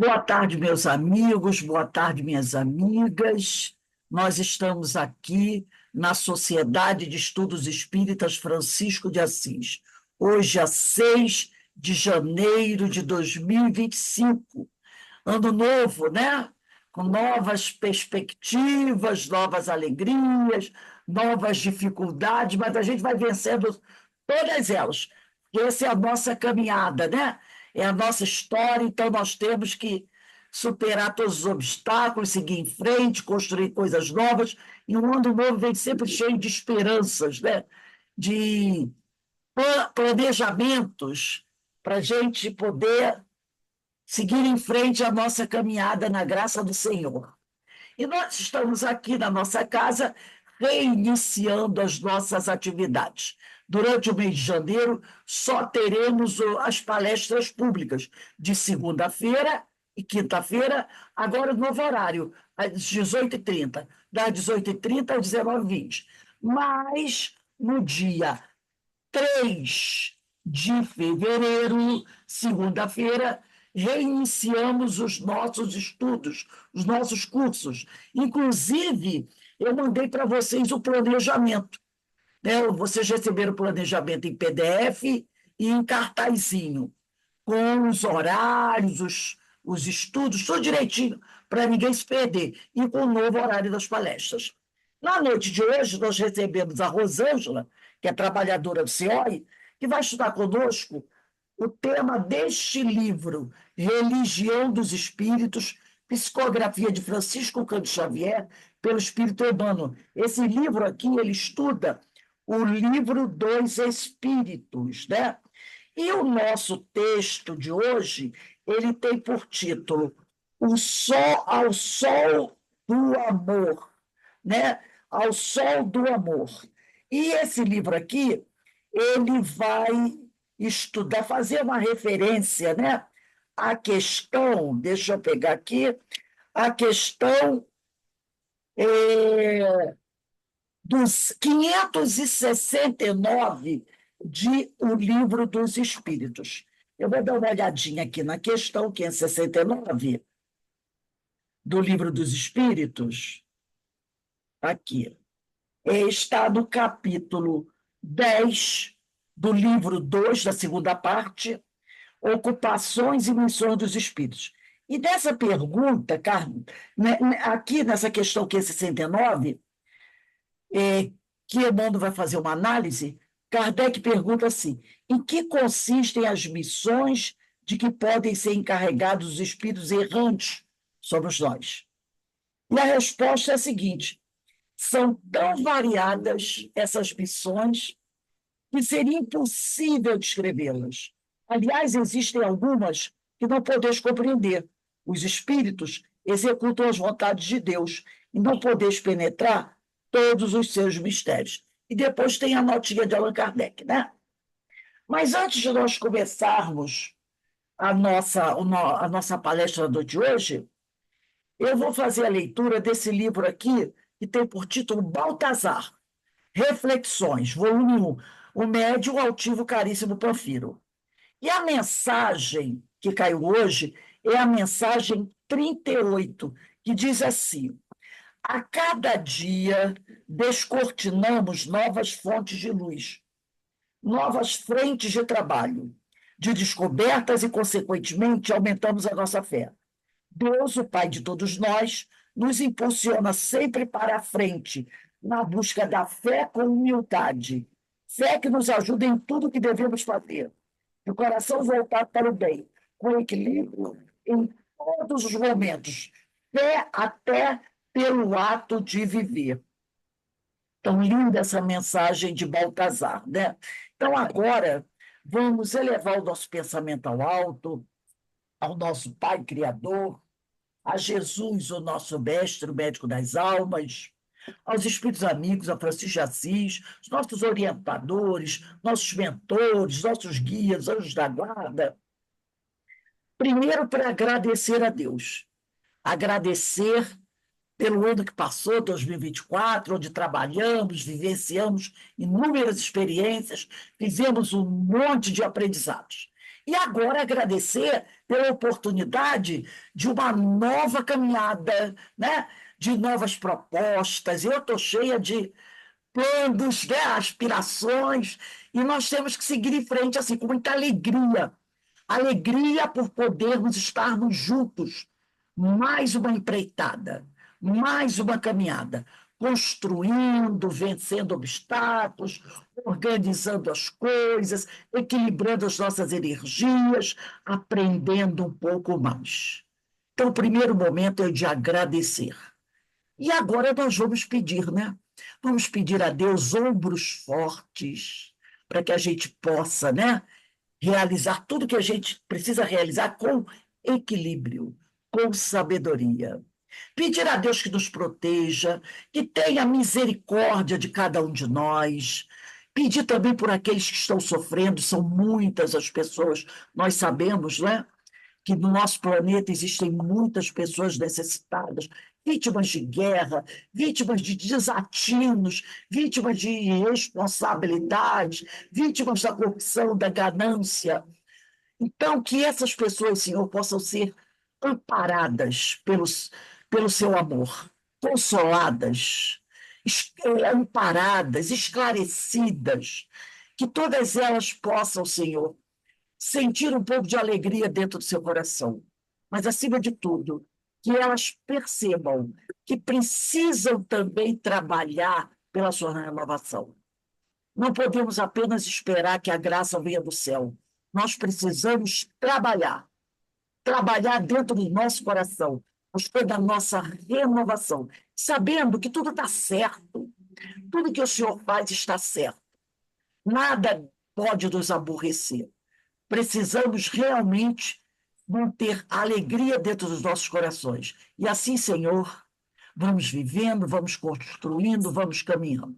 Boa tarde, meus amigos, boa tarde, minhas amigas. Nós estamos aqui na Sociedade de Estudos Espíritas Francisco de Assis. Hoje é 6 de janeiro de 2025. Ano novo, né? Com novas perspectivas, novas alegrias, novas dificuldades, mas a gente vai vencendo todas elas. Essa é a nossa caminhada, né? É a nossa história, então nós temos que superar todos os obstáculos, seguir em frente, construir coisas novas. E um ano novo vem sempre cheio de esperanças, né? De planejamentos para a gente poder seguir em frente a nossa caminhada na graça do Senhor. E nós estamos aqui na nossa casa reiniciando as nossas atividades. Durante o mês de janeiro, só teremos as palestras públicas, de segunda-feira e quinta-feira, agora no novo horário, às 18h30, das 18h30 às 19h20. Mas, no dia 3 de fevereiro, segunda-feira, reiniciamos os nossos estudos, os nossos cursos. Inclusive, eu mandei para vocês o planejamento, né? Vocês receberam o planejamento em PDF e em cartazinho, com os horários, os estudos, tudo direitinho, para ninguém se perder, e com o novo horário das palestras. Na noite de hoje, nós recebemos a Rosângela, que é trabalhadora do CIOI, que vai estudar conosco o tema deste livro, Religião dos Espíritos, psicografia de Francisco Cândido Xavier, pelo Espírito Emmanuel. Esse livro aqui, ele estuda o livro dos Espíritos, né? E o nosso texto de hoje, ele tem por título O Sol ao Sol do Amor, né? Ao Sol do Amor. E esse livro aqui, ele vai estudar, fazer uma referência, né? À questão, deixa eu pegar aqui, a questão dos 569 de O Livro dos Espíritos. Eu vou dar uma olhadinha aqui na questão 569 do Livro dos Espíritos. Aqui. Está no capítulo 10 do livro 2 da segunda parte, Ocupações e Missões dos Espíritos. E dessa pergunta, aqui nessa questão 569, que Emmanuel vai fazer uma análise, Kardec pergunta assim: em que consistem as missões de que podem ser encarregados os espíritos errantes sobre nós? E a resposta é a seguinte: são tão variadas essas missões que seria impossível descrevê-las. Aliás, existem algumas que não podeis compreender. Os espíritos executam as vontades de Deus e não podeis penetrar todos os seus mistérios. E depois tem a notinha de Allan Kardec, né? Mas antes de nós começarmos a nossa palestra de hoje, eu vou fazer a leitura desse livro aqui, que tem por título Baltazar, Reflexões, volume 1, O Médium Altivo Caríssimo Panfiro. E a mensagem que caiu hoje é a mensagem 38, que diz assim: a cada dia descortinamos novas fontes de luz, novas frentes de trabalho, de descobertas e, consequentemente, aumentamos a nossa fé. Deus, o Pai de todos nós, nos impulsiona sempre para a frente, na busca da fé com humildade. Fé que nos ajuda em tudo que devemos fazer. De coração voltado para o bem, com equilíbrio em todos os momentos. Fé até pelo ato de viver. Tão linda essa mensagem de Baltazar, né? Então, agora, vamos elevar o nosso pensamento ao alto, ao nosso Pai Criador, a Jesus, o nosso mestre, o médico das almas, aos espíritos amigos, a Francisco de Assis, os nossos orientadores, nossos mentores, nossos guias, anjos da guarda. Primeiro, para agradecer a Deus. Agradecer pelo ano que passou, 2024, onde trabalhamos, vivenciamos inúmeras experiências, fizemos um monte de aprendizados. E agora agradecer pela oportunidade de uma nova caminhada, né? De novas propostas. Eu estou cheia de planos, né? Aspirações, e nós temos que seguir em frente assim, com muita alegria. Alegria por podermos estarmos juntos. Mais uma empreitada, mais uma caminhada, construindo, vencendo obstáculos, organizando as coisas, equilibrando as nossas energias, aprendendo um pouco mais. Então, o primeiro momento é de agradecer. E agora nós vamos pedir, né? Vamos pedir a Deus ombros fortes, para que a gente possa, né, realizar tudo que a gente precisa realizar com equilíbrio, com sabedoria. Pedir a Deus que nos proteja, que tenha misericórdia de cada um de nós. Pedir também por aqueles que estão sofrendo, são muitas as pessoas, nós sabemos, né? Que no nosso planeta existem muitas pessoas necessitadas, vítimas de guerra, vítimas de desatinos, vítimas de irresponsabilidade, vítimas da corrupção, da ganância. Então, que essas pessoas, Senhor, possam ser amparadas pelo seu amor, consoladas, amparadas, esclarecidas, que todas elas possam, Senhor, sentir um pouco de alegria dentro do seu coração. Mas, acima de tudo, que elas percebam que precisam também trabalhar pela sua renovação. Não podemos apenas esperar que a graça venha do céu. Nós precisamos trabalhar dentro do nosso coração, buscando a nossa renovação, sabendo que tudo está certo, tudo que o Senhor faz está certo. Nada pode nos aborrecer. Precisamos realmente manter a alegria dentro dos nossos corações. E assim, Senhor, vamos vivendo, vamos construindo, vamos caminhando.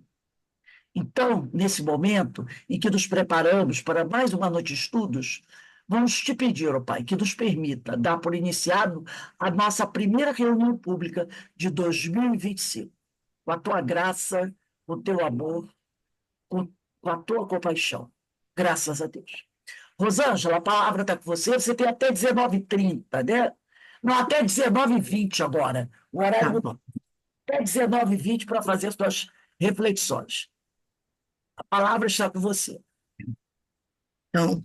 Então, nesse momento em que nos preparamos para mais uma noite de estudos, vamos te pedir, ó Pai, que nos permita dar por iniciado a nossa primeira reunião pública de 2025, com a tua graça, com o teu amor, com, com a tua compaixão. Graças a Deus. Rosângela, a palavra está com você. Você tem até 19h30, né? Não, até 19h20 agora. O Tá horário bom. até 19h20 para fazer as suas reflexões. A palavra está com você. Então,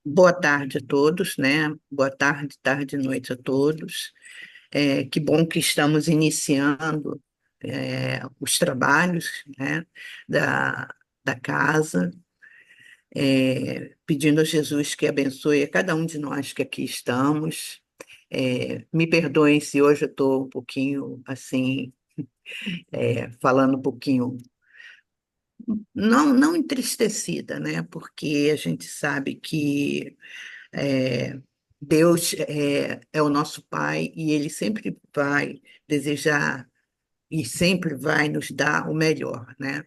boa tarde a todos, né? Boa tarde, tarde e noite a todos. Que bom que estamos iniciando os trabalhos, né, da casa, pedindo a Jesus que abençoe a cada um de nós que aqui estamos. Me perdoem se hoje eu estou um pouquinho assim, falando um pouquinho não entristecida, né? Porque a gente sabe que é, Deus é o nosso Pai e Ele sempre vai desejar e sempre vai nos dar o melhor, né?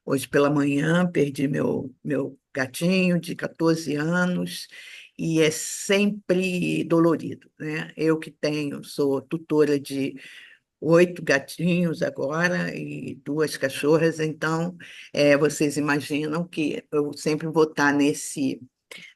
Hoje pela manhã perdi meu gatinho de 14 anos e é sempre dolorido, né? Eu que sou tutora de 8 gatinhos agora e 2 cachorras, então vocês imaginam que eu sempre vou estar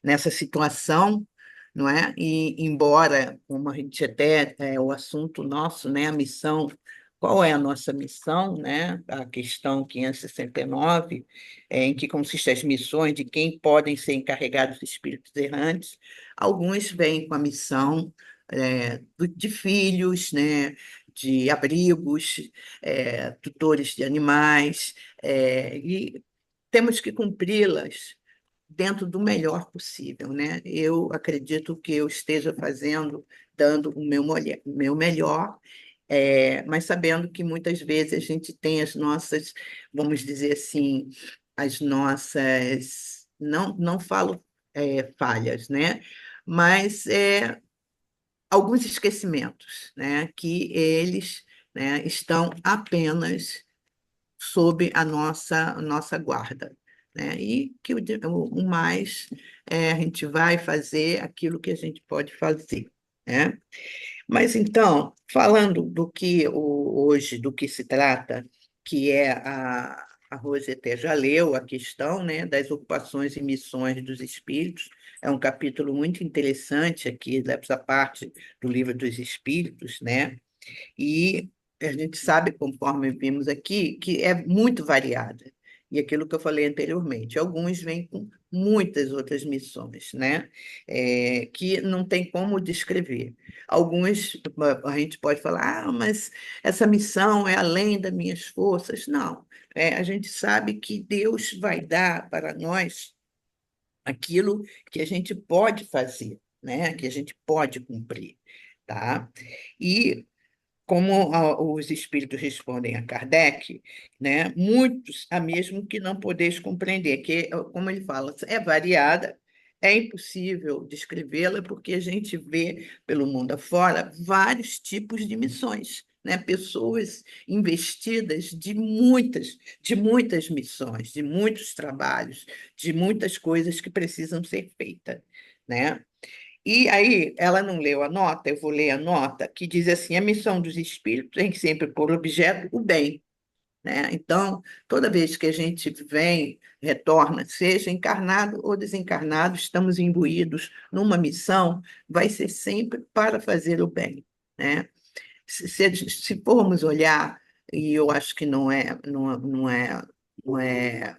nessa situação, não é? E embora, como a gente até o assunto nosso, né, a missão, qual é a nossa missão, né? A questão 569, em que consistem as missões de quem podem ser encarregados de espíritos errantes, alguns vêm com a missão de filhos, né? De abrigos, tutores de animais, e temos que cumpri-las dentro do melhor possível, né? Eu acredito que eu esteja fazendo, dando o meu melhor, mas sabendo que muitas vezes a gente tem as nossas, vamos dizer assim, as nossas, não falo falhas, né? Mas alguns esquecimentos, né? Que eles, né, estão apenas sob a nossa guarda, né? E que o mais a gente vai fazer aquilo que a gente pode fazer, né? Mas então, falando hoje, do que se trata, que é a Rosete já leu a questão, né, das ocupações e missões dos espíritos, é um capítulo muito interessante aqui dessa parte do Livro dos Espíritos, né? E a gente sabe, conforme vimos aqui, que é muito variada. E aquilo que eu falei anteriormente, alguns vêm com muitas outras missões, né? Que não tem como descrever. Alguns a gente pode falar, mas essa missão é além das minhas forças. Não. A gente sabe que Deus vai dar para nós aquilo que a gente pode fazer, né? Que a gente pode cumprir, tá? E como os espíritos respondem a Kardec, né, muitos há mesmo que não podeis compreender, que, como ele fala, é variada, é impossível descrevê-la, porque a gente vê pelo mundo afora vários tipos de missões, né? Pessoas investidas de muitas missões, de muitos trabalhos, de muitas coisas que precisam ser feitas, né? E aí, ela não leu a nota, eu vou ler a nota, que diz assim: a missão dos espíritos tem sempre por objeto o bem, né? Então, toda vez que a gente vem, retorna, seja encarnado ou desencarnado, estamos imbuídos numa missão, vai ser sempre para fazer o bem, né? Se formos olhar, e eu acho que não é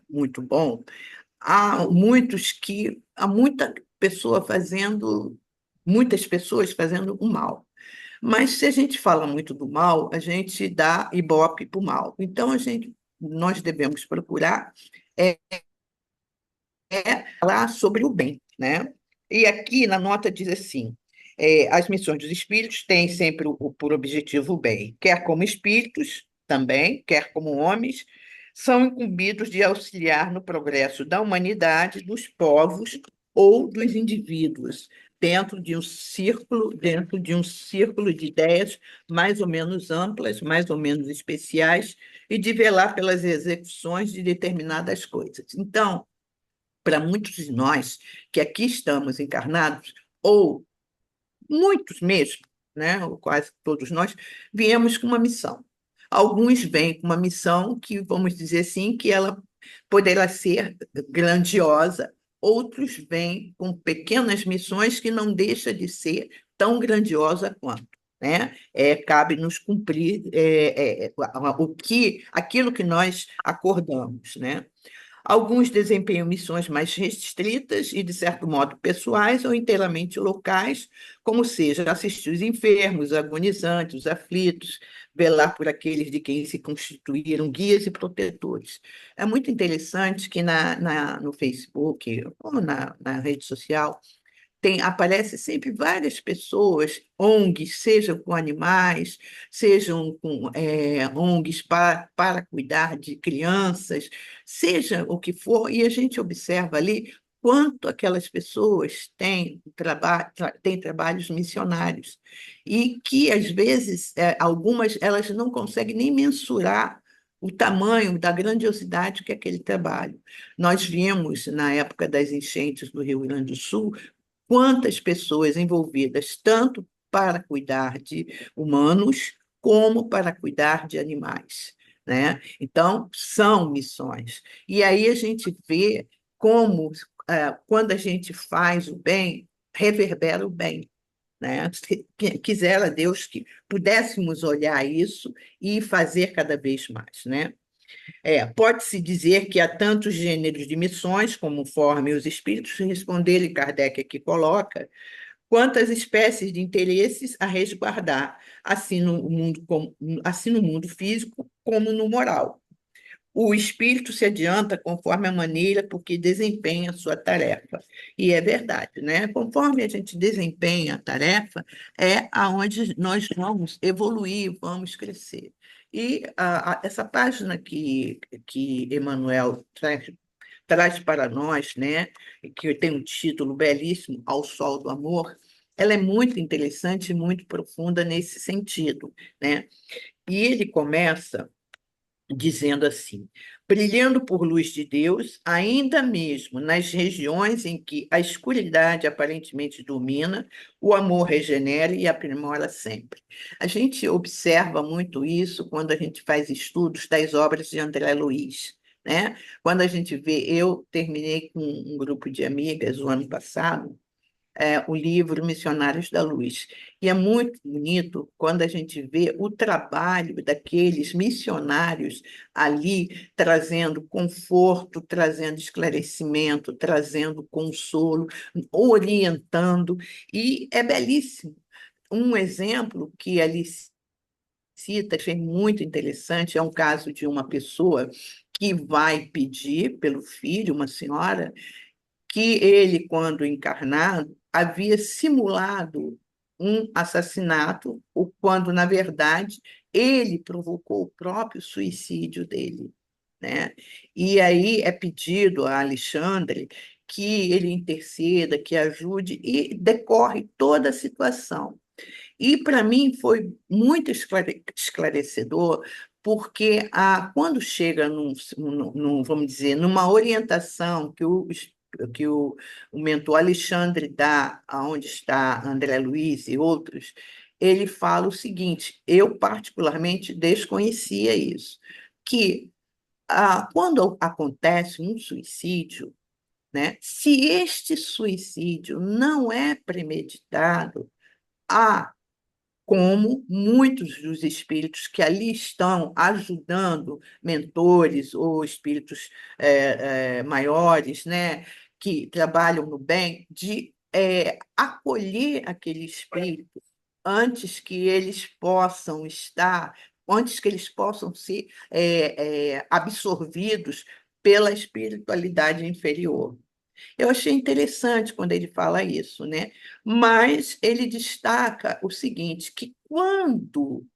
muito bom, há muitas pessoas fazendo o mal. Mas se a gente fala muito do mal, a gente dá ibope para o mal. Então nós devemos procurar é, falar sobre o bem, né? E aqui na nota diz assim: as missões dos espíritos têm sempre por objetivo o bem, quer como espíritos também, quer como homens, são incumbidos de auxiliar no progresso da humanidade, dos povos ou dos indivíduos, dentro de um círculo de ideias mais ou menos amplas, mais ou menos especiais, e de velar pelas execuções de determinadas coisas. Então, para muitos de nós que aqui estamos encarnados, ou muitos mesmo, né, ou quase todos nós, viemos com uma missão. Alguns vêm com uma missão que, vamos dizer assim, que ela poderá ser grandiosa, outros vêm com pequenas missões que não deixa de ser tão grandiosa quanto. Né? Cabe nos cumprir aquilo que nós acordamos, né? Alguns desempenham missões mais restritas e, de certo modo, pessoais ou inteiramente locais, como seja assistir os enfermos, os agonizantes, os aflitos, velar por aqueles de quem se constituíram guias e protetores. É muito interessante que no Facebook ou na rede social aparece sempre várias pessoas, ONGs, sejam com animais, sejam com ONGs para cuidar de crianças, seja o que for, e a gente observa ali quanto aquelas pessoas têm trabalhos missionários, e que, às vezes, algumas elas não conseguem nem mensurar o tamanho da grandiosidade que é aquele trabalho. Nós vimos, na época das enchentes do Rio Grande do Sul, quantas pessoas envolvidas, tanto para cuidar de humanos, como para cuidar de animais, né? Então, são missões. E aí a gente vê como, quando a gente faz o bem, reverbera o bem. Né? Quisera Deus que pudéssemos olhar isso e fazer cada vez mais, né? Pode-se dizer que há tantos gêneros de missões, conforme os espíritos responderem, Kardec aqui coloca, quantas espécies de interesses a resguardar, assim no mundo físico como no moral. O espírito se adianta conforme a maneira por que desempenha a sua tarefa. E é verdade, né? Conforme a gente desempenha a tarefa, é aonde nós vamos evoluir, vamos crescer. E essa página que Emmanuel traz para nós, né, que tem um título belíssimo, Ao Sol do Amor, ela é muito interessante e muito profunda nesse sentido, né? E ele começa dizendo assim: brilhando por luz de Deus, ainda mesmo nas regiões em que a escuridade aparentemente domina, o amor regenera e aprimora sempre. A gente observa muito isso quando a gente faz estudos das obras de André Luiz, né? Quando a gente vê, eu terminei com um grupo de amigas o ano passado, o livro Missionários da Luz. E é muito bonito quando a gente vê o trabalho daqueles missionários ali, trazendo conforto, trazendo esclarecimento, trazendo consolo, orientando, e é belíssimo. Um exemplo que ali cita, achei muito interessante, é um caso de uma pessoa que vai pedir pelo filho, uma senhora, que ele, quando encarnado, havia simulado um assassinato, quando, na verdade, ele provocou o próprio suicídio dele, né? E aí é pedido a Alexandre que ele interceda, que ajude, e decorre toda a situação. E para mim foi muito esclarecedor, porque quando chega vamos dizer, numa orientação que o mentor Alexandre dá, aonde está André Luiz e outros, ele fala o seguinte: eu particularmente desconhecia isso, que quando acontece um suicídio, né, se este suicídio não é premeditado, há como muitos dos espíritos que ali estão ajudando, mentores ou espíritos maiores, né, que trabalham no bem, de acolher aquele espírito antes que eles possam estar, antes que eles possam ser absorvidos pela espiritualidade inferior. Eu achei interessante quando ele fala isso, né? Mas ele destaca o seguinte, que quando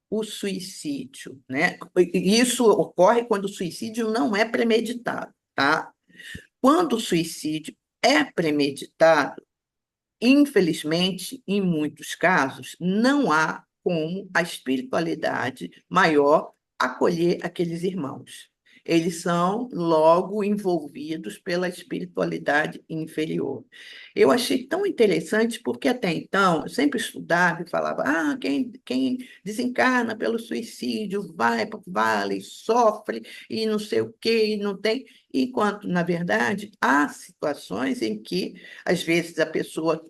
o suicídio, né? Isso ocorre quando o suicídio não é premeditado, tá? Quando o suicídio é premeditado, infelizmente, em muitos casos, não há como a espiritualidade maior acolher aqueles irmãos. Eles são logo envolvidos pela espiritualidade inferior. Eu achei tão interessante porque até então eu sempre estudava e falava: quem desencarna pelo suicídio vai para o vale, sofre e não sei o quê, e não tem. Enquanto, na verdade, há situações em que às vezes a pessoa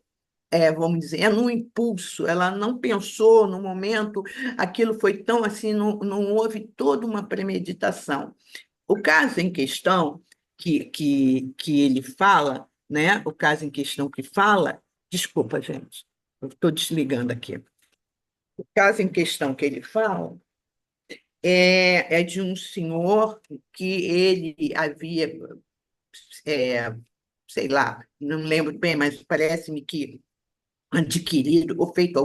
vamos dizer, é num impulso, ela não pensou no momento, aquilo foi tão assim, não houve toda uma premeditação. O caso em questão que ele fala, né? O caso em questão que fala, desculpa, gente, eu estou desligando aqui. O caso em questão que ele fala é de um senhor que ele havia, é, sei lá, não lembro bem, mas parece-me que adquirido ou feito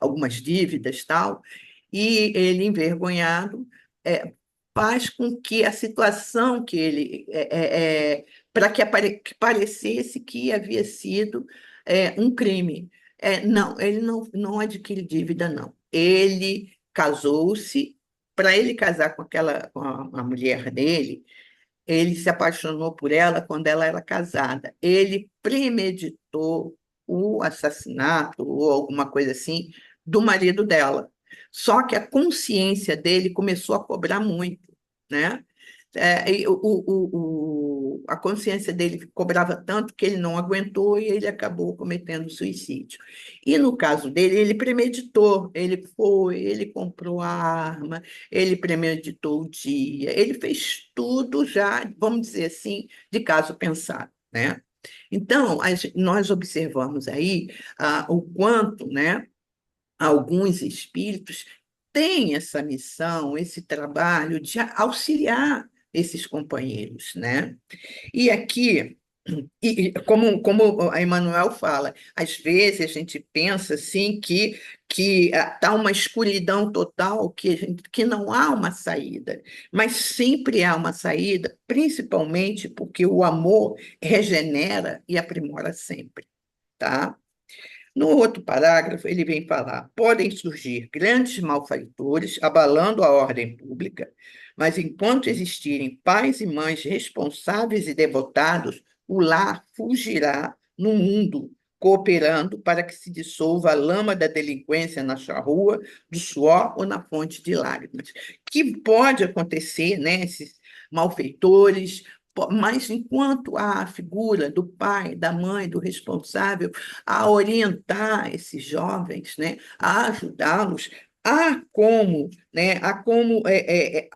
algumas dívidas, tal, e ele, envergonhado, é, faz com que a situação que ele, para que parecesse que havia sido um crime. Não, ele não adquire dívida, não. Ele casou-se, para ele casar com a mulher dele, ele se apaixonou por ela quando ela era casada. Ele premeditou o assassinato ou alguma coisa assim do marido dela. Só que a consciência dele começou a cobrar muito, né? E a consciência dele cobrava tanto que ele não aguentou e ele acabou cometendo suicídio. E no caso dele, ele premeditou, ele comprou a arma, ele premeditou o dia, ele fez tudo já, vamos dizer assim, de caso pensado, né? Então, nós observamos aí o quanto, né, alguns espíritos têm essa missão, esse trabalho de auxiliar esses companheiros, né? E aqui, como a Emanuel fala, às vezes a gente pensa assim que está uma escuridão total, que não há uma saída, mas sempre há uma saída, principalmente porque o amor regenera e aprimora sempre, tá? No outro parágrafo, ele vem falar: podem surgir grandes malfeitores abalando a ordem pública, mas enquanto existirem pais e mães responsáveis e devotados, o lar fugirá no mundo, cooperando para que se dissolva a lama da delinquência na charrua, do suor ou na fonte de lágrimas. Que pode acontecer, né? malfeitores, mas enquanto há a figura do pai, da mãe, do responsável a orientar esses jovens, né, a ajudá-los, há como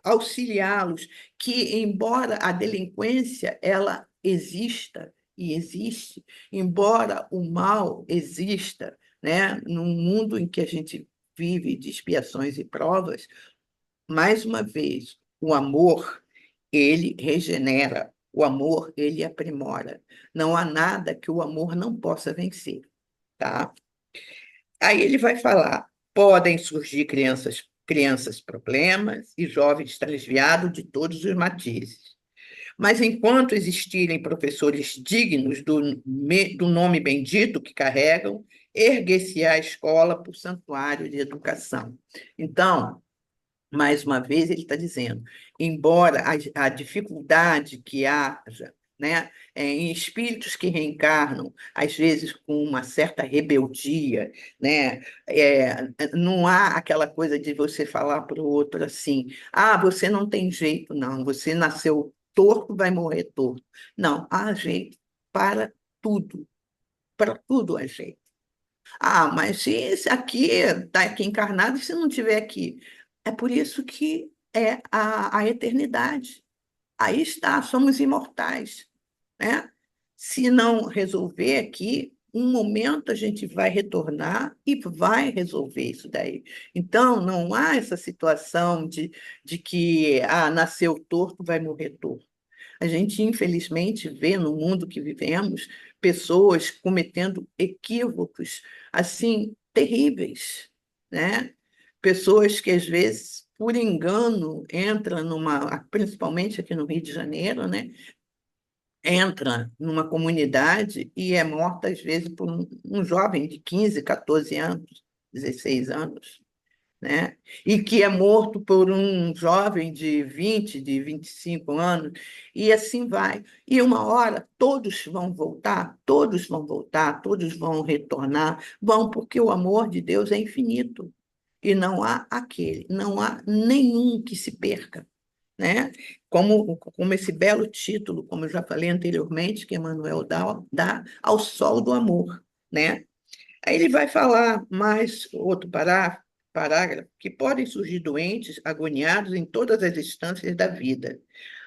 auxiliá-los, que embora a delinquência ela exista e existe, embora o mal exista, né, num mundo em que a gente vive de expiações e provas, mais uma vez, o amor, ele regenera, o amor, ele aprimora. Não há nada que o amor não possa vencer, tá? Aí ele vai falar: podem surgir crianças problemas e jovens transviados de todos os matizes. Mas enquanto existirem professores dignos do nome bendito que carregam, erguer-se-á a escola por santuário de educação. Então, mais uma vez, ele está dizendo, embora a dificuldade que haja, né, em espíritos que reencarnam, às vezes com uma certa rebeldia, né, não há aquela coisa de você falar para o outro assim, ah, você não tem jeito, não, você nasceu torto, vai morrer torto. Não, há jeito para tudo há jeito. Ah, mas se esse aqui está aqui encarnado, e se não tiver aqui? É por isso que é a eternidade. Aí está, somos imortais, né? Se não resolver aqui, um momento a gente vai retornar e vai resolver isso daí. Então, não há essa situação de que nasceu torto, vai morrer torto. A gente, infelizmente, vê no mundo que vivemos pessoas cometendo equívocos assim terríveis, né? Pessoas que às vezes, por engano, entram principalmente aqui no Rio de Janeiro, né? Entra numa comunidade e é morta às vezes por um jovem de 15, 14 anos, 16 anos, né? E que é morto por um jovem de 20, de 25 anos, e assim vai. E uma hora todos vão voltar, todos vão retornar, vão, porque o amor de Deus é infinito. E não há nenhum que se perca, né? Como esse belo título, como eu já falei anteriormente, que Emmanuel dá ao sol do amor, né? Aí ele vai falar mais outro parágrafo, que podem surgir doentes, agoniados em todas as instâncias da vida.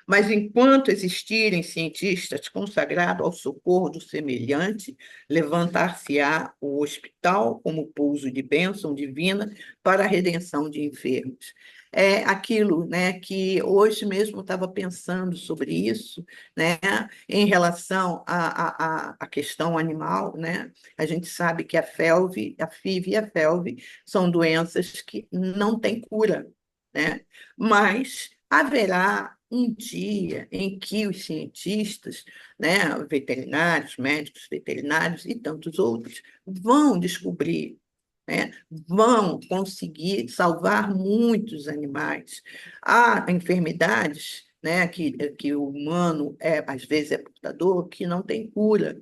Mas enquanto existirem cientistas consagrados ao socorro do semelhante, levantar-se-á o hospital como pouso de bênção divina para a redenção de enfermos. É aquilo, né, que hoje mesmo estava pensando sobre isso, né, em relação à questão animal, né? A gente sabe que a FeLV, a FIV e a FeLV são doenças que não têm cura, né? Mas haverá um dia em que os cientistas, né, veterinários, médicos veterinários e tantos outros vão descobrir, né, vão conseguir salvar muitos animais. Há enfermidades, né, que o humano às vezes é portador, que não tem cura,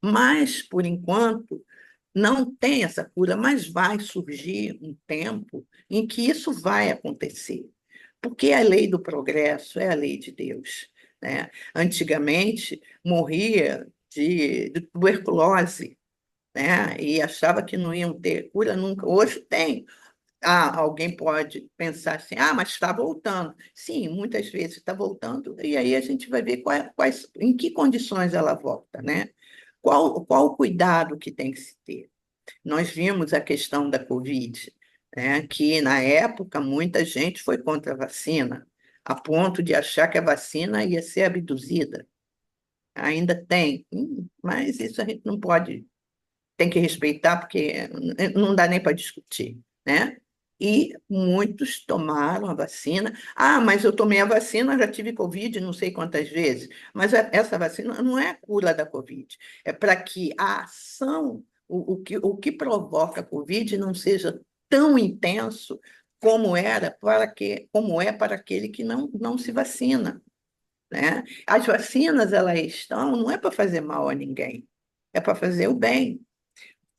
mas, por enquanto, não tem essa cura, mas vai surgir um tempo em que isso vai acontecer, porque a lei do progresso é a lei de Deus, né? Antigamente, morria de tuberculose, né? E achava que não iam ter cura nunca. Hoje tem. Alguém pode pensar assim, mas está voltando. Sim, muitas vezes está voltando, e aí a gente vai ver em que condições ela volta, né? Qual o cuidado que tem que se ter? Nós vimos a questão da Covid, né, que na época muita gente foi contra a vacina, a ponto de achar que a vacina ia ser abduzida. Ainda tem, mas isso a gente não pode, tem que respeitar, porque não dá nem para discutir, né? E muitos tomaram a vacina. Mas eu tomei a vacina, já tive Covid não sei quantas vezes. Mas essa vacina não é a cura da Covid. É para que a ação, o que provoca a Covid não seja tão intenso como é para aquele que não se vacina, né? As vacinas, elas estão, não é para fazer mal a ninguém, é para fazer o bem.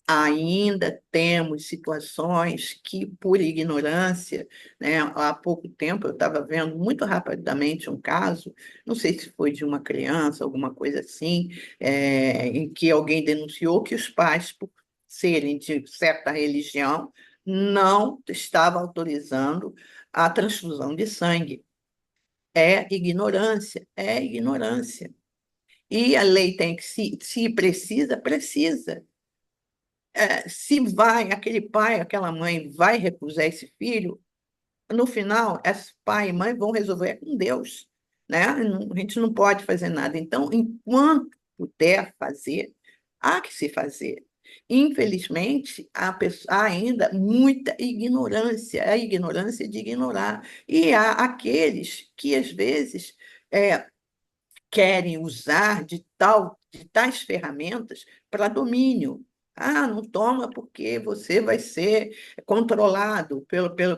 ainda temos situações que, por ignorância, né, há pouco tempo eu estava vendo muito rapidamente um caso, não sei se foi de uma criança, alguma coisa assim, em que alguém denunciou que os pais, por serem de certa religião, não estavam autorizando a transfusão de sangue. É ignorância, é ignorância. E a lei tem que, se precisa, precisa. Se vai, aquele pai, aquela mãe vai recusar esse filho, no final, esse pai e mãe vão resolver com Deus, né? A gente não pode fazer nada. Então, enquanto puder fazer, há que se fazer. Infelizmente, há ainda muita ignorância, a ignorância de ignorar. E há aqueles que, às vezes, é, querem usar de tais ferramentas para domínio. Ah, não toma porque você vai ser controlado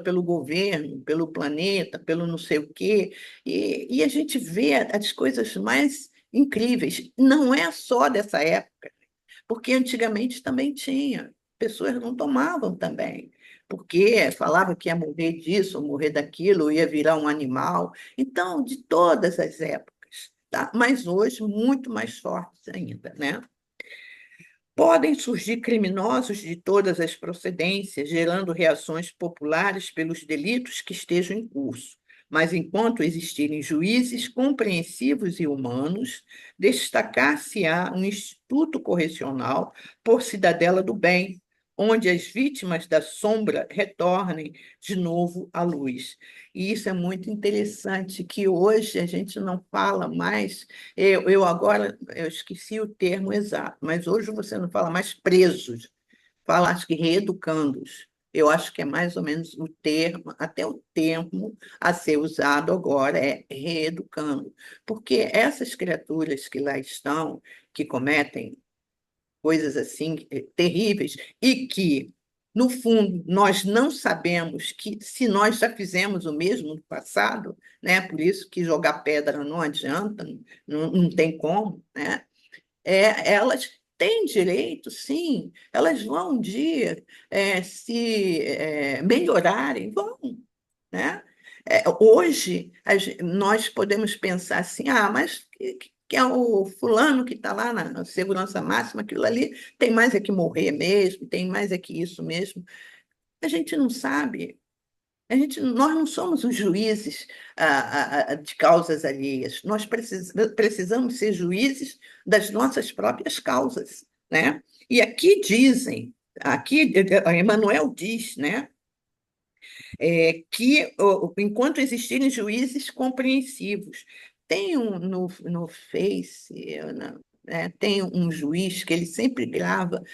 pelo governo, pelo planeta, pelo não sei o quê. E a gente vê as coisas mais incríveis. Não é só dessa época, porque antigamente também tinha. Pessoas não tomavam também, porque falavam que ia morrer disso, ou morrer daquilo, ou ia virar um animal. Então, de todas as épocas, tá? Mas hoje, muito mais fortes ainda, né? Podem surgir criminosos de todas as procedências, gerando reações populares pelos delitos que estejam em curso. Mas enquanto existirem juízes compreensivos e humanos, destacar-se-á um instituto correcional por cidadela do bem, onde as vítimas da sombra retornem de novo à luz. E isso é muito interessante, que hoje a gente não fala mais eu agora, eu esqueci o termo exato, mas hoje você não fala mais presos, fala acho que reeducandos. Eu acho que é mais ou menos o termo, até o termo a ser usado agora é reeducando, porque essas criaturas que lá estão, que cometem coisas assim terríveis e que, no fundo, nós não sabemos que se nós já fizemos o mesmo no passado, né? Por isso que jogar pedra não adianta, não tem como, né? Elas têm direito, sim, elas vão um dia se melhorarem, vão, né? Hoje, nós podemos pensar assim, mas que é o fulano que está lá na segurança máxima, aquilo ali tem mais é que morrer mesmo, tem mais é que isso mesmo. A gente não sabe, nós não somos os juízes de causas alheias, nós precisamos ser juízes das nossas próprias causas, né? E aqui dizem, aqui Emmanuel diz, né? Que enquanto existirem juízes compreensivos, tem no Face, tem um juiz que ele sempre grava,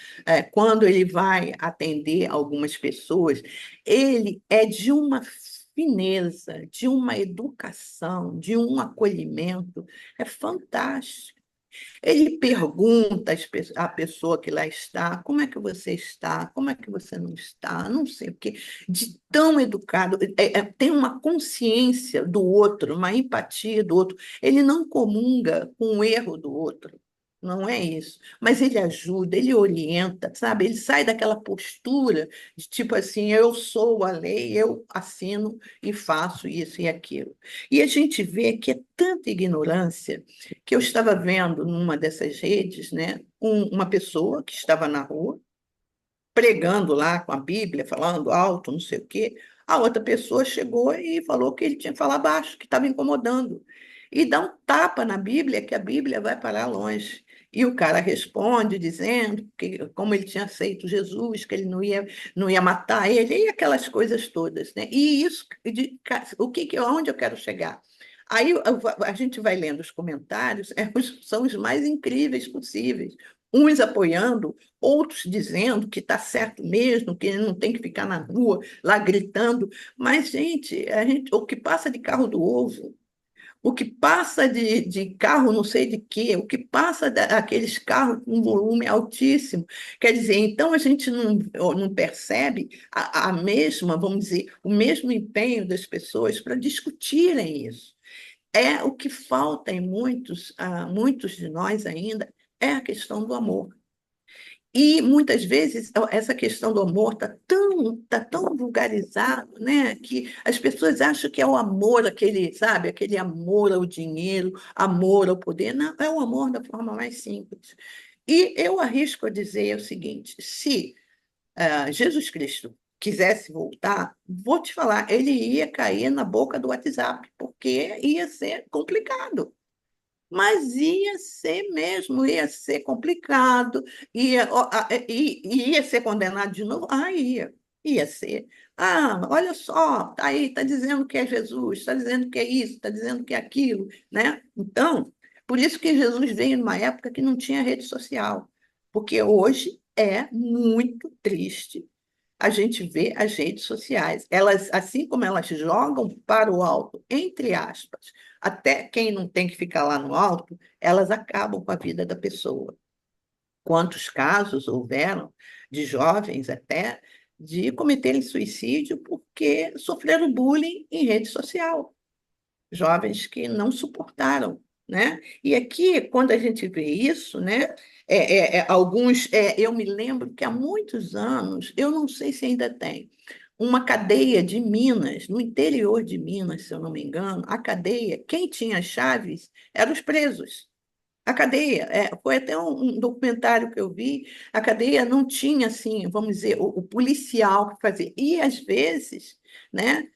quando ele vai atender algumas pessoas, ele é de uma fineza, de uma educação, de um acolhimento, é fantástico. Ele pergunta à pessoa que lá está, como é que você está? Como é que você não está? Não sei, porque de tão educado, tem uma consciência do outro, uma empatia do outro. Ele não comunga com o erro do outro. Não é isso. Mas ele ajuda, ele orienta, sabe? Ele sai daquela postura de tipo assim, eu sou a lei, eu assino e faço isso e aquilo. E a gente vê que é tanta ignorância que eu estava vendo numa dessas redes, né, uma pessoa que estava na rua, pregando lá com a Bíblia, falando alto, não sei o quê. A outra pessoa chegou e falou que ele tinha que falar baixo, que estava incomodando. E dá um tapa na Bíblia, que a Bíblia vai parar longe. E o cara responde dizendo que, como ele tinha aceito Jesus, que ele não ia matar ele, e aquelas coisas todas, né? E isso, onde eu quero chegar? Aí a gente vai lendo os comentários, são os mais incríveis possíveis. Uns apoiando, outros dizendo que está certo mesmo, que não tem que ficar na rua lá gritando. Mas, gente, o que passa de carro do ovo, o que passa de carro não sei de quê, o que passa daqueles carros com volume altíssimo. Quer dizer, então a gente não percebe a mesma, vamos dizer, o mesmo empenho das pessoas para discutirem isso. O que falta em muitos de nós ainda é a questão do amor. E muitas vezes essa questão do amor tá tão vulgarizado, né, que as pessoas acham que é o amor, aquele, sabe, aquele amor ao dinheiro, amor ao poder. Não, é o amor da forma mais simples. E eu arrisco a dizer o seguinte: se Jesus Cristo quisesse voltar, vou te falar, ele ia cair na boca do WhatsApp, porque ia ser complicado. Mas ia ser mesmo, ia ser complicado, ia ser condenado de novo? Ah, ia ser. Ah, olha só, tá aí, está dizendo que é Jesus, está dizendo que é isso, está dizendo que é aquilo, né? Então, por isso que Jesus veio numa época que não tinha rede social, porque hoje é muito triste a gente vê as redes sociais. Elas, assim como elas jogam para o alto, entre aspas, até quem não tem que ficar lá no alto, elas acabam com a vida da pessoa. Quantos casos houveram de jovens até de cometerem suicídio porque sofreram bullying em rede social, jovens que não suportaram, né? E aqui, quando a gente vê isso, né? Eu me lembro que há muitos anos, eu não sei se ainda tem, uma cadeia de Minas, no interior de Minas, se eu não me engano, a cadeia, quem tinha chaves eram os presos. A cadeia, foi até um documentário que eu vi, a cadeia não tinha, assim, vamos dizer, o policial que fazia. E, às vezes, né,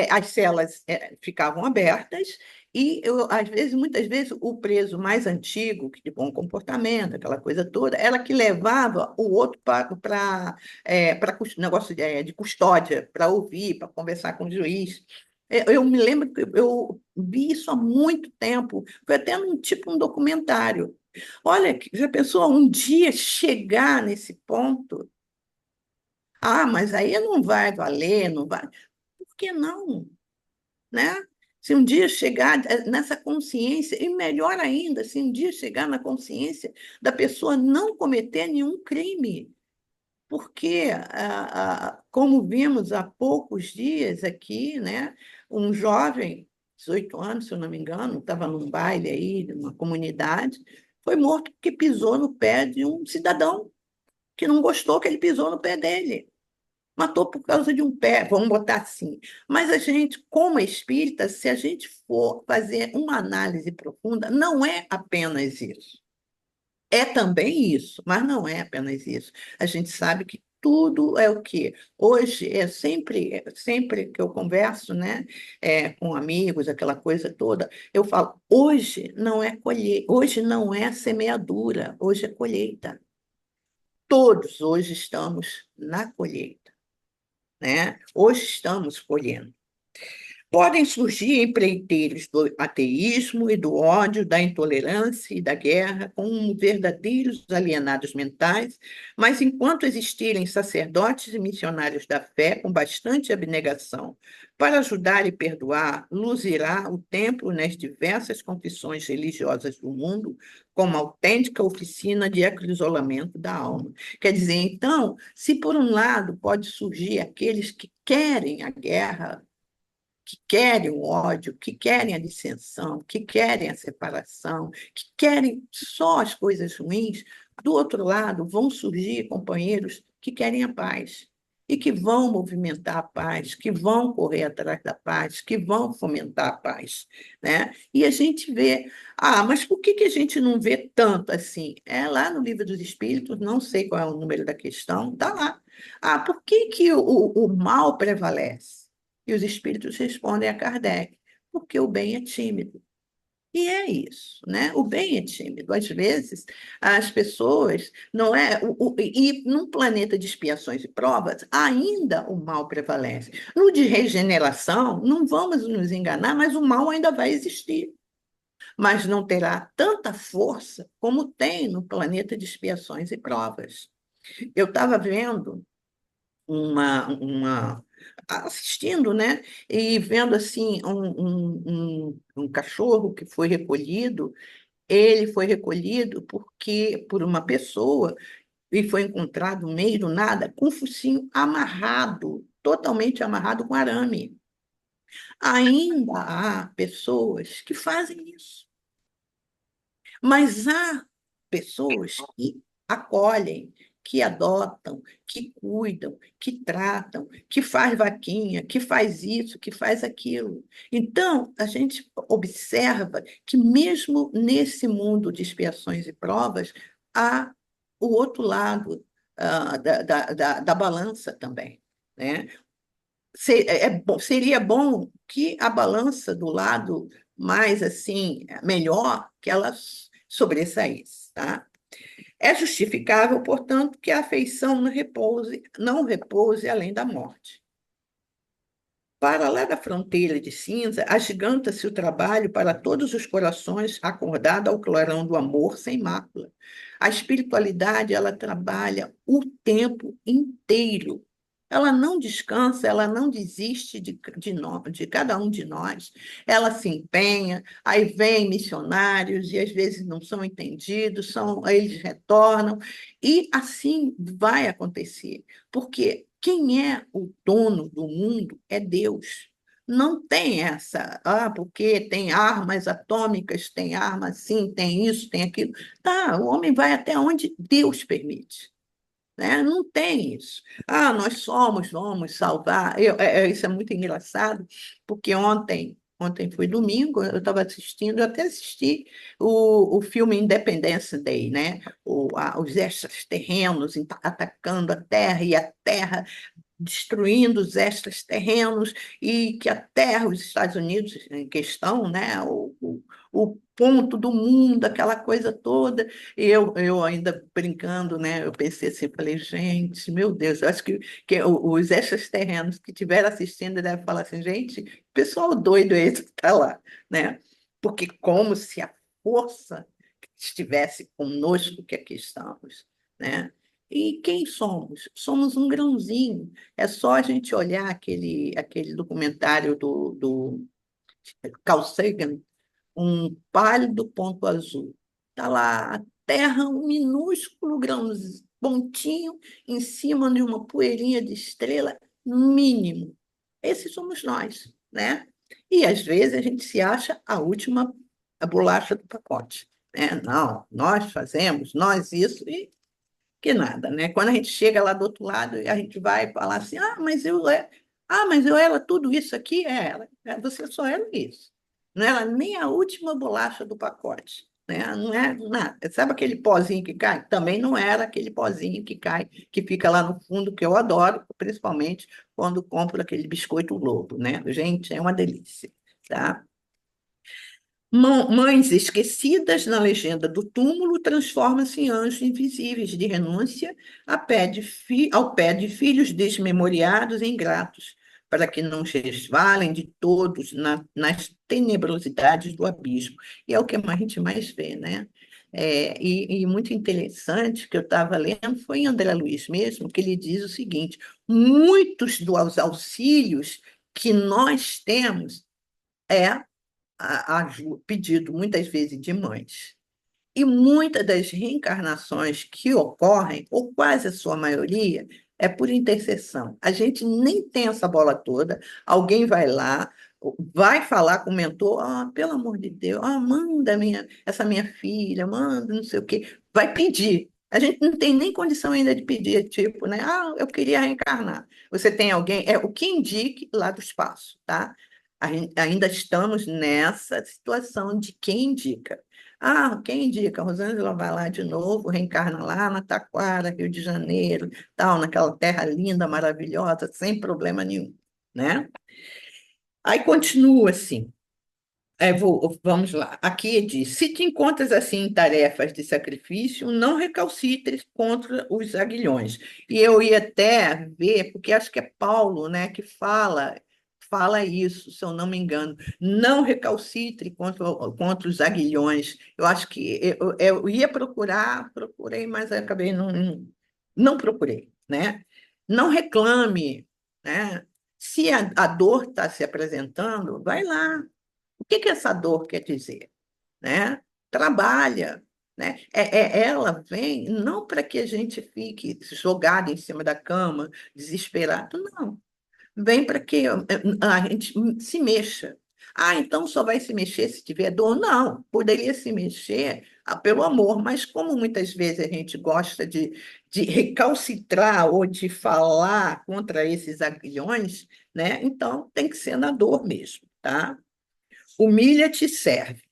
as celas ficavam abertas e, às vezes, muitas vezes, o preso mais antigo, que de bom comportamento, aquela coisa toda, era que levava o outro para negócio de custódia, para ouvir, para conversar com o juiz. Eu me lembro que eu vi isso há muito tempo, foi até um documentário. Olha, já pensou um dia chegar nesse ponto? Ah, mas aí não vai valer, não vai. Por que não, né? Se um dia chegar nessa consciência, e melhor ainda, se um dia chegar na consciência da pessoa não cometer nenhum crime, porque, como vimos há poucos dias aqui, né, um jovem, 18 anos, se eu não me engano, estava num baile aí, numa comunidade, foi morto porque pisou no pé de um cidadão que não gostou que ele pisou no pé dele. Matou por causa de um pé, vamos botar assim. Mas a gente, como espírita, se a gente for fazer uma análise profunda, não é apenas isso. É também isso, mas não é apenas isso. A gente sabe que tudo é o quê? Hoje sempre que eu converso, né, com amigos, aquela coisa toda, eu falo, hoje não é colher, hoje não é semeadura, hoje é colheita. Todos hoje estamos na colheita, né? Hoje estamos colhendo. Podem surgir empreiteiros do ateísmo e do ódio, da intolerância e da guerra, como verdadeiros alienados mentais, mas enquanto existirem sacerdotes e missionários da fé com bastante abnegação para ajudar e perdoar, luzirá o templo nas diversas confissões religiosas do mundo como autêntica oficina de acrisolamento da alma. Quer dizer, então, se por um lado pode surgir aqueles que querem a guerra, que querem o ódio, que querem a dissensão, que querem a separação, que querem só as coisas ruins, do outro lado vão surgir companheiros que querem a paz e que vão movimentar a paz, que vão correr atrás da paz, que vão fomentar a paz, né? E a gente vê, mas por que a gente não vê tanto assim? É lá no Livro dos Espíritos, não sei qual é o número da questão, está lá. Por que o mal prevalece? E os espíritos respondem a Kardec, porque o bem é tímido. E é isso, né? O bem é tímido. Às vezes, as pessoas não é. E num planeta de expiações e provas, ainda o mal prevalece. No de regeneração, não vamos nos enganar, mas o mal ainda vai existir. Mas não terá tanta força como tem no planeta de expiações e provas. Eu estava vendo assistindo, né? E vendo assim um cachorro que foi recolhido, ele foi recolhido porque por uma pessoa e foi encontrado no meio do nada com o focinho amarrado, totalmente amarrado com arame. Ainda há pessoas que fazem isso, mas há pessoas que acolhem, que adotam, que cuidam, que tratam, que faz vaquinha, que faz isso, que faz aquilo. Então, a gente observa que mesmo nesse mundo de expiações e provas, há o outro lado da balança também, né? Seria bom que a balança do lado mais assim melhor que ela sobressaísse, tá? É justificável, portanto, que a afeição não repouse além da morte. Para lá da fronteira de cinza, agiganta-se o trabalho para todos os corações, acordado ao clarão do amor sem mácula. A espiritualidade, ela trabalha o tempo inteiro. Ela não descansa, ela não desiste de cada um de nós. Ela se empenha, aí vem missionários, e às vezes não são entendidos, eles retornam, e assim vai acontecer. Porque quem é o dono do mundo é Deus. Não tem essa, porque tem armas atômicas, tem arma assim, tem isso, tem aquilo. Tá, o homem vai até onde Deus permite, né? Não tem isso. Nós vamos salvar. Isso é muito engraçado, porque ontem foi domingo, eu estava assistindo, eu até assisti o filme Independence Day, né? Os extraterrenos atacando a Terra e a Terra destruindo os extraterrenos e que a Terra, os Estados Unidos em questão, né, o ponto do mundo, aquela coisa toda. E eu ainda brincando, né, eu pensei assim, falei, gente, meu Deus, eu acho que os extraterrenos que estiveram assistindo devem falar assim, gente, pessoal doido é esse que está lá, né? Porque como se a força estivesse conosco que aqui estamos, né? E quem somos? Somos um grãozinho. É só a gente olhar aquele documentário do Carl Sagan, um pálido ponto azul. Está lá a Terra, um minúsculo grãozinho, pontinho em cima de uma poeirinha de estrela mínimo. Esses somos nós, né? E às vezes a gente se acha a bolacha do pacote, né? Não, nós fazemos, nós isso, e que nada, né? Quando a gente chega lá do outro lado, a gente vai falar assim, mas eu era tudo isso aqui, você só era isso. Não era nem a última bolacha do pacote, né? Não é nada. Sabe aquele pozinho que cai? Também não era aquele pozinho que cai, que fica lá no fundo, que eu adoro, principalmente quando compro aquele biscoito Lobo, né? Gente, é uma delícia, tá? Mães esquecidas na legenda do túmulo transformam-se em anjos invisíveis de renúncia ao pé de filhos desmemoriados e ingratos, para que não resvalem de todos nas tenebrosidades do abismo. E é o que a gente mais vê, né? E muito interessante que eu estava lendo foi em André Luiz mesmo, que ele diz o seguinte: muitos dos auxílios que nós temos é pedido muitas vezes de mães. E muitas das reencarnações que ocorrem, ou quase a sua maioria, é por intercessão. A gente nem tem essa bola toda, alguém vai lá, vai falar com o mentor, pelo amor de Deus, manda essa minha filha, manda não sei o quê, vai pedir. A gente não tem nem condição ainda de pedir, tipo, né? Eu queria reencarnar. Você tem alguém, é o que indique lá do espaço, tá? Ainda estamos nessa situação de quem indica. Quem indica? A Rosângela vai lá de novo, reencarna lá na Taquara, Rio de Janeiro, tal, naquela terra linda, maravilhosa, sem problema nenhum, né? Aí continua assim. Vamos lá. Aqui diz: se te encontras assim em tarefas de sacrifício, não recalcitres contra os aguilhões. E eu ia até ver, porque acho que é Paulo, né, que fala isso, se eu não me engano. Não recalcitre contra os aguilhões. Eu acho que eu ia procurar, procurei, mas acabei não procurei, né? Não reclame, né? Se a dor está se apresentando, vai lá. O que essa dor quer dizer? Né? Trabalha. Né? Ela vem não para que a gente fique jogado em cima da cama, desesperado, não. Vem para que a gente se mexa. Ah, então só vai se mexer se tiver dor? Não, poderia se mexer pelo amor, mas como muitas vezes a gente gosta de recalcitrar ou de falar contra esses aguilhões, né? Então tem que ser na dor mesmo, tá? Humilha-te e serve,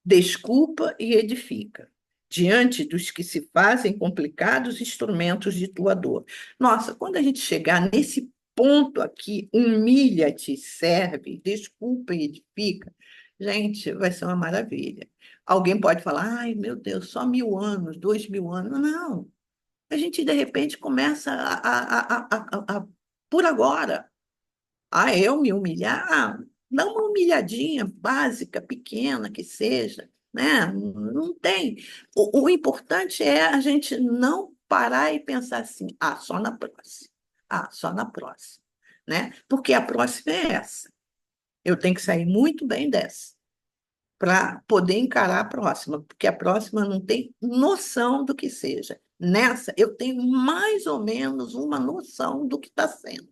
desculpa e edifica, diante dos que se fazem complicados instrumentos de tua dor. Nossa, quando a gente chegar nesse ponto aqui, humilha-te, serve, desculpa e edifica, gente, vai ser uma maravilha. Alguém pode falar, ai, meu Deus, só 1.000 anos, 2.000 anos. Não, a gente de repente começa por agora. Ah, eu me humilhar? Ah, dá uma humilhadinha básica, pequena que seja, né? Não tem. O importante é a gente não parar e pensar assim, ah, só na próxima. Ah, só na próxima, né? Porque a próxima é essa. Eu tenho que sair muito bem dessa para poder encarar a próxima, porque a próxima não tem noção do que seja. Nessa, eu tenho mais ou menos uma noção do que está sendo,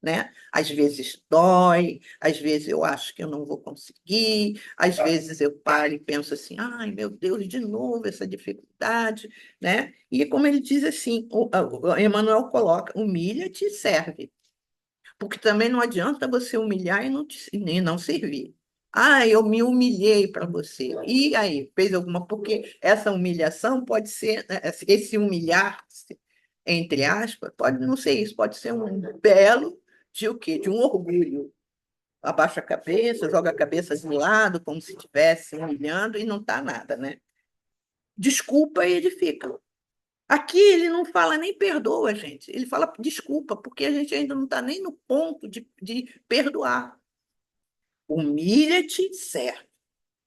né? Às vezes dói, às vezes eu acho que eu não vou conseguir, às vezes eu paro e penso assim, ai, meu Deus, de novo essa dificuldade, né? E como ele diz assim, o Emmanuel coloca, humilha-te e serve. Porque também não adianta você humilhar e não servir. Ah, eu me humilhei para você. E aí, fez alguma. Porque essa humilhação pode ser, né, esse humilhar-se, entre aspas, pode não ser isso, pode ser um belo de o quê? De um orgulho. Abaixa a cabeça, joga a cabeça de lado, como se estivesse humilhando, e não está nada, né? Desculpa e ele fica. Aqui ele não fala nem perdoa, gente. Ele fala desculpa, porque a gente ainda não está nem no ponto de perdoar. Humilha-te, serve,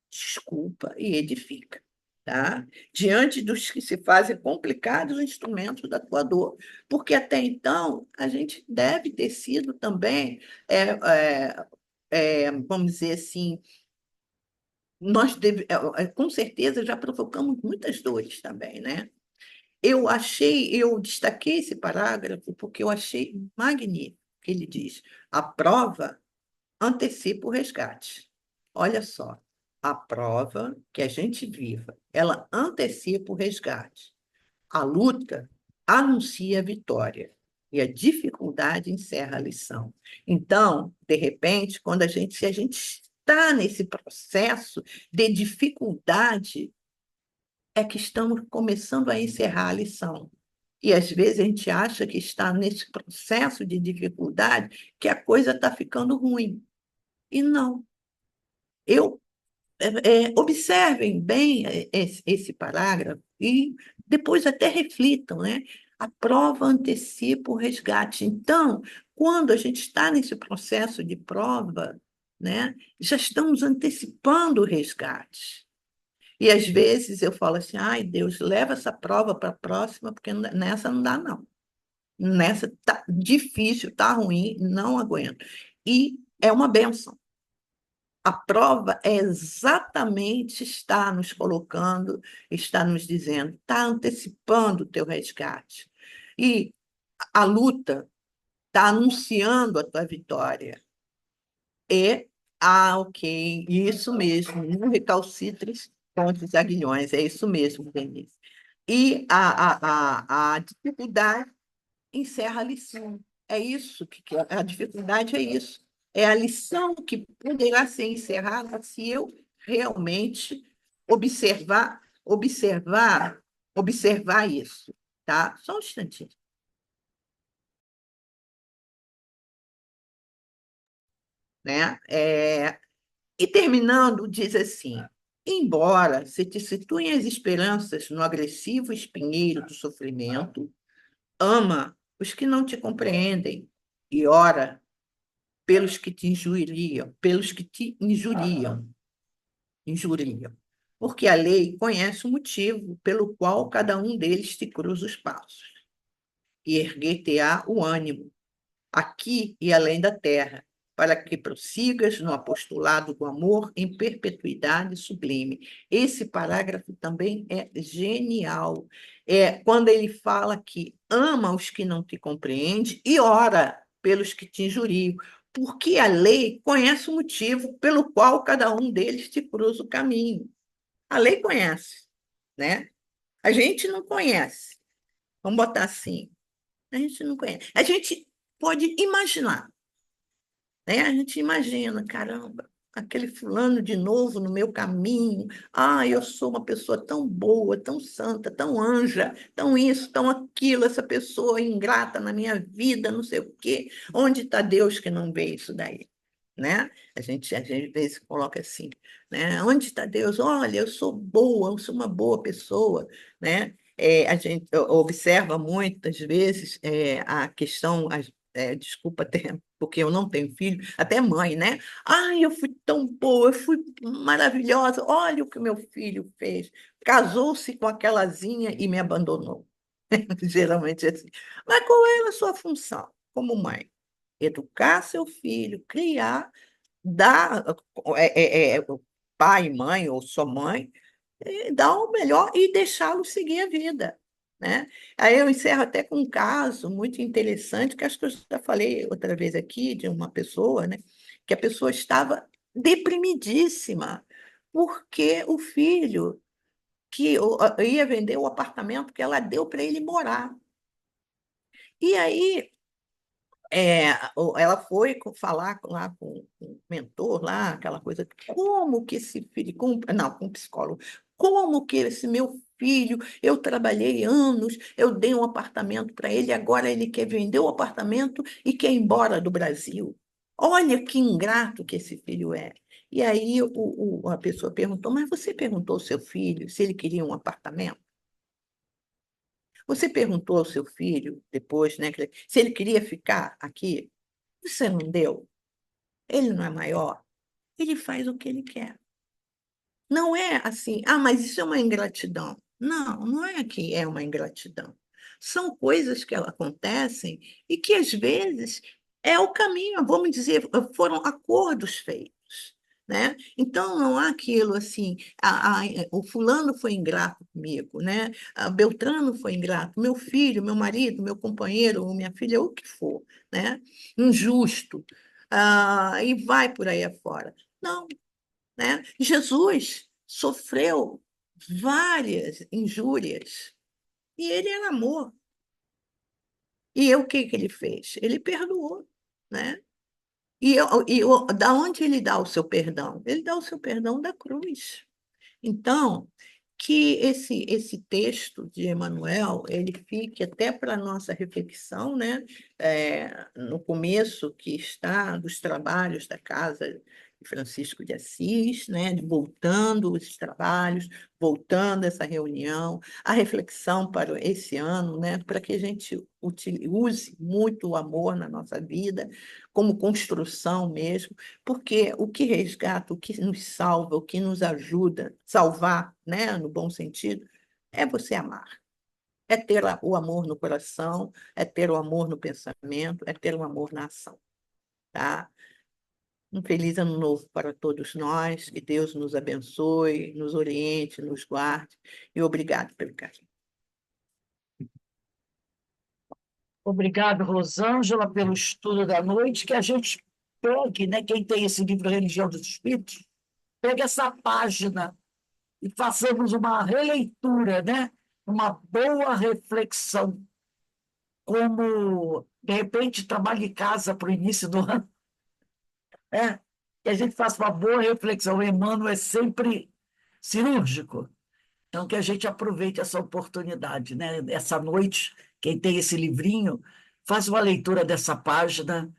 desculpa e edifica. Tá? Diante dos que se fazem complicados instrumentos da tua dor. Porque até então a gente deve ter sido também, vamos dizer assim, com certeza já provocamos muitas dores também, né? Eu destaquei esse parágrafo porque eu achei magnífico, que ele diz: a prova antecipa o resgate. Olha só, a prova que a gente viva, ela antecipa o resgate. A luta anuncia a vitória e a dificuldade encerra a lição. Então, de repente, se a gente está nesse processo de dificuldade, é que estamos começando a encerrar a lição. E às vezes a gente acha que está nesse processo de dificuldade que a coisa está ficando ruim. E não. Eu Observem bem esse parágrafo e depois até reflitam, né? A prova antecipa o resgate. Então, quando a gente está nesse processo de prova, né, já estamos antecipando o resgate. E às vezes eu falo assim, ai Deus, leva essa prova para a próxima, porque nessa não dá, não. Nessa tá difícil, tá ruim, não aguento. E é uma bênção. A prova é exatamente estar nos colocando, está nos dizendo, está antecipando o teu resgate. E a luta está anunciando a tua vitória. Ok, isso mesmo, não recalcitres contra os aguilhões, é isso mesmo, Denise. E a dificuldade encerra a lição. É isso a dificuldade é isso. É a lição que poderá ser encerrada se eu realmente observar isso, tá? Só um instantinho, né? E terminando, diz assim: embora se te situem as esperanças no agressivo espinheiro do sofrimento, ama os que não te compreendem e ora pelos que te injuriam, porque a lei conhece o motivo pelo qual cada um deles te cruza os passos, e erguer-te-á o ânimo, aqui e além da terra, para que prossigas no apostolado do amor em perpetuidade sublime. Esse parágrafo também é genial. É quando ele fala que ama os que não te compreendem e ora pelos que te injuriam. porque a lei conhece o motivo pelo qual cada um deles te cruza o caminho. A lei conhece, né? A gente não conhece. Vamos botar assim. A gente não conhece. A gente pode imaginar, né? A gente imagina, caramba, aquele fulano de novo no meu caminho. Ah, eu sou uma pessoa tão boa, tão santa, tão anja, tão isso, tão aquilo, essa pessoa ingrata na minha vida, não sei o quê. Onde está Deus que não vê isso daí? Né? A gente às vezes coloca assim, né? Onde está Deus? Olha, eu sou boa, eu sou uma boa pessoa, né? A gente observa muitas vezes a questão, desculpa até, porque eu não tenho filho, até mãe, né? Ai, eu fui tão boa, eu fui maravilhosa, olha o que meu filho fez. Casou-se com aquelazinha e me abandonou. Geralmente é assim. Mas qual era a sua função como mãe? Educar seu filho, criar, dar o pai, mãe ou sua mãe, dar o melhor e deixá-lo seguir a vida, né? Aí eu encerro até com um caso muito interessante, que acho que eu já falei outra vez aqui, de uma pessoa, né? Que a pessoa estava deprimidíssima, porque o filho ia vender o apartamento que ela deu para ele morar. E aí ela foi falar lá com o mentor, lá, aquela coisa, como que esse filho, não, com o psicólogo, como que esse meu filho, eu trabalhei anos, eu dei um apartamento para ele, agora ele quer vender o apartamento e quer ir embora do Brasil. Olha que ingrato que esse filho é. E aí a pessoa perguntou, mas você perguntou ao seu filho se ele queria um apartamento? Você perguntou ao seu filho, depois, né, se ele queria ficar aqui? Você não deu? Ele não é maior? Ele faz o que ele quer. Não é assim, mas isso é uma ingratidão. Não, não é que é uma ingratidão. São coisas que acontecem e que, às vezes, é o caminho, vamos dizer, foram acordos feitos. Né? Então, não há aquilo assim, o fulano foi ingrato comigo, né? A Beltrano foi ingrato, meu filho, meu marido, meu companheiro, minha filha, o que for, né? Injusto, e vai por aí afora. Não, né? Jesus sofreu várias injúrias e ele era amor. E o que que ele fez? Ele perdoou, né? Da onde ele dá o seu perdão? Ele dá o seu perdão da cruz. Então, que esse texto de Emmanuel ele fique até para a nossa reflexão, né? No começo que está dos trabalhos da casa de Francisco de Assis, né? Voltando os trabalhos, voltando essa reunião, a reflexão para esse ano, né? Para que a gente use muito o amor na nossa vida, como construção mesmo, porque o que resgata, o que nos salva, o que nos ajuda, salvar, né, no bom sentido, é você amar. É ter o amor no coração, é ter o amor no pensamento, é ter o amor na ação, tá? Um feliz ano novo para todos nós, que Deus nos abençoe, nos oriente, nos guarde, e obrigado pelo carinho. Obrigado, Rosângela, pelo estudo da noite, que a gente pegue, né, quem tem esse livro Religião dos Espíritos, pegue essa página e façamos uma releitura, né? Uma boa reflexão, como, de repente, trabalho de casa para o início do ano, né? Que a gente faça uma boa reflexão. O Emmanuel é sempre cirúrgico, então que a gente aproveite essa oportunidade, né? Essa noite, quem tem esse livrinho, faça uma leitura dessa página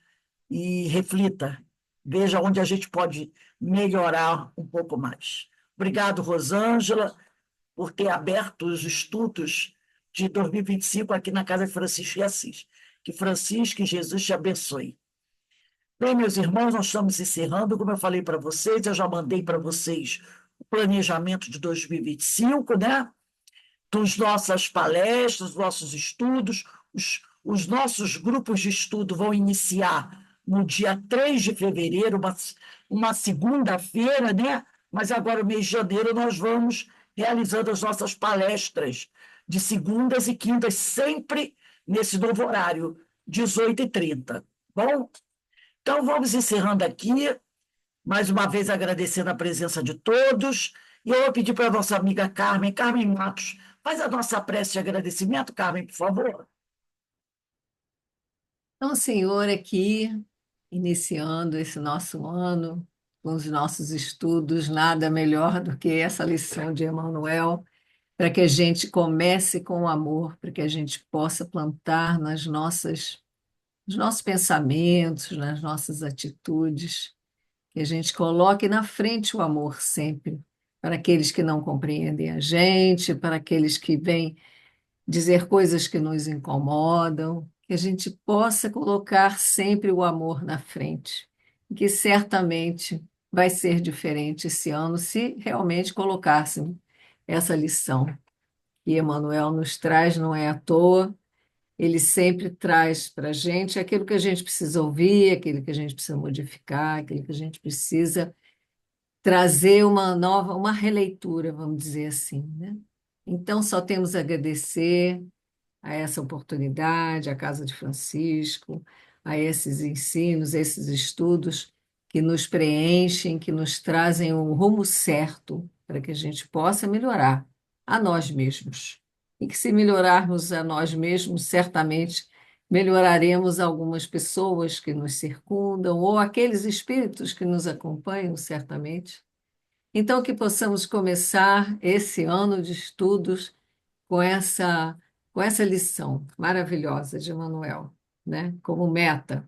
e reflita, veja onde a gente pode melhorar um pouco mais. Obrigado, Rosângela, por ter aberto os estudos de 2025 aqui na Casa de Francisco de Assis. Que Francisco e Jesus te abençoe. Bem, meus irmãos, nós estamos encerrando. Como eu falei para vocês, eu já mandei para vocês o planejamento de 2025, né? Dos nossas palestras, nossos estudos. Os nossos grupos de estudo vão iniciar no dia 3 de fevereiro, uma segunda-feira, né? Mas agora, no mês de janeiro, nós vamos realizando as nossas palestras de segundas e quintas, sempre nesse novo horário, 18h30. Bom, Então, vamos encerrando aqui, mais uma vez agradecendo a presença de todos, e eu vou pedir para a nossa amiga Carmen, Carmen Matos, faz a nossa prece de agradecimento, Carmen, por favor. Então, Senhor, aqui, iniciando esse nosso ano, com os nossos estudos, nada melhor do que essa lição de Emmanuel, para que a gente comece com o amor, para que a gente possa plantar nos nossos pensamentos, nas nossas atitudes, que a gente coloque na frente o amor sempre, para aqueles que não compreendem a gente, para aqueles que vêm dizer coisas que nos incomodam, que a gente possa colocar sempre o amor na frente, e que certamente vai ser diferente esse ano se realmente colocássemos essa lição que Emmanuel nos traz, não é à toa. Ele sempre traz para a gente aquilo que a gente precisa ouvir, aquilo que a gente precisa modificar, aquilo que a gente precisa trazer uma nova, uma releitura, vamos dizer assim, né? Então, só temos a agradecer a essa oportunidade, à Casa de Francisco, a esses ensinos, esses estudos que nos preenchem, que nos trazem um rumo certo para que a gente possa melhorar a nós mesmos. E que, se melhorarmos a nós mesmos, certamente melhoraremos algumas pessoas que nos circundam ou aqueles espíritos que nos acompanham, certamente. Então, que possamos começar esse ano de estudos com com essa lição maravilhosa de Manuel, né? Como meta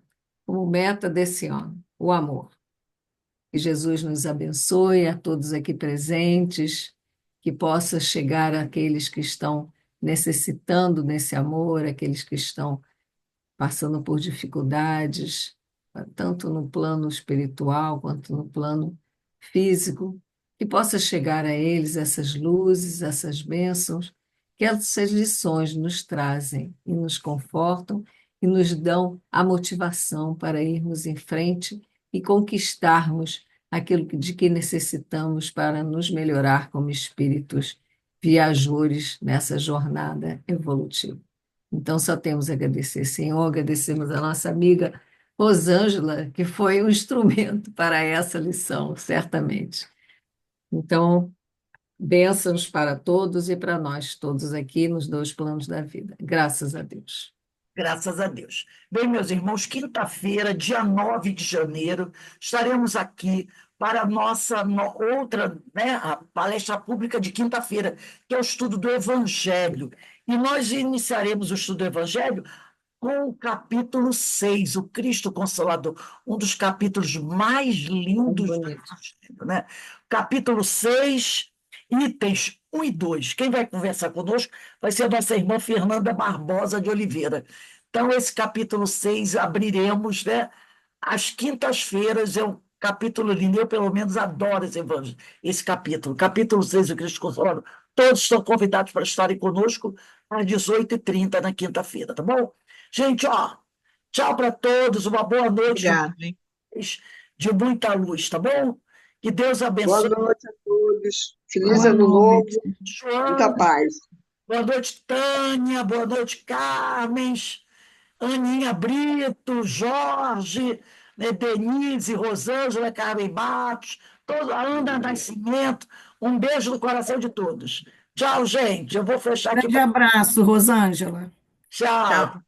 desse ano, o amor. Que Jesus nos abençoe a todos aqui presentes, que possa chegar àqueles que estão necessitando desse amor, aqueles que estão passando por dificuldades, tanto no plano espiritual quanto no plano físico, que possa chegar a eles essas luzes, essas bênçãos, que essas lições nos trazem e nos confortam e nos dão a motivação para irmos em frente e conquistarmos aquilo de que necessitamos para nos melhorar como espíritos viajores nessa jornada evolutiva. Então, só temos a agradecer, Senhor, agradecemos a nossa amiga Rosângela, que foi um instrumento para essa lição, certamente. Então, bênçãos para todos e para nós todos aqui nos dois planos da vida. Graças a Deus. Graças a Deus. Bem, meus irmãos, quinta-feira, dia 9 de janeiro, estaremos aqui para a nossa outra, né, a palestra pública de quinta-feira, que é o estudo do Evangelho. E nós iniciaremos o estudo do Evangelho com o capítulo 6, o Cristo Consolador, um dos capítulos mais Muito lindos do bonito. Evangelho, né? Capítulo 6, itens 1 e 2. Quem vai conversar conosco vai ser a nossa irmã Fernanda Barbosa de Oliveira. Então, esse capítulo 6 abriremos, né? Às quintas-feiras, é um capítulo lindo, eu pelo menos adoro esse capítulo. Capítulo 6, o Cristo Consolador. Todos estão convidados para estarem conosco às 18h30 na quinta-feira, tá bom? Gente, ó, tchau para todos, uma boa noite Obrigada, hein? de muita luz, tá bom? Que Deus Boa abençoe. noite a todos. Feliz Boa ano novo, noite. muita João, paz. boa noite, Tânia, boa noite, Carmen, Aninha Brito, Jorge, né, Denise, Rosângela, Carmen Matos, a Ana Nascimento. Um beijo no coração de todos. Tchau, gente. Eu vou fechar aqui. Grande abraço, Rosângela. Tchau. Tchau.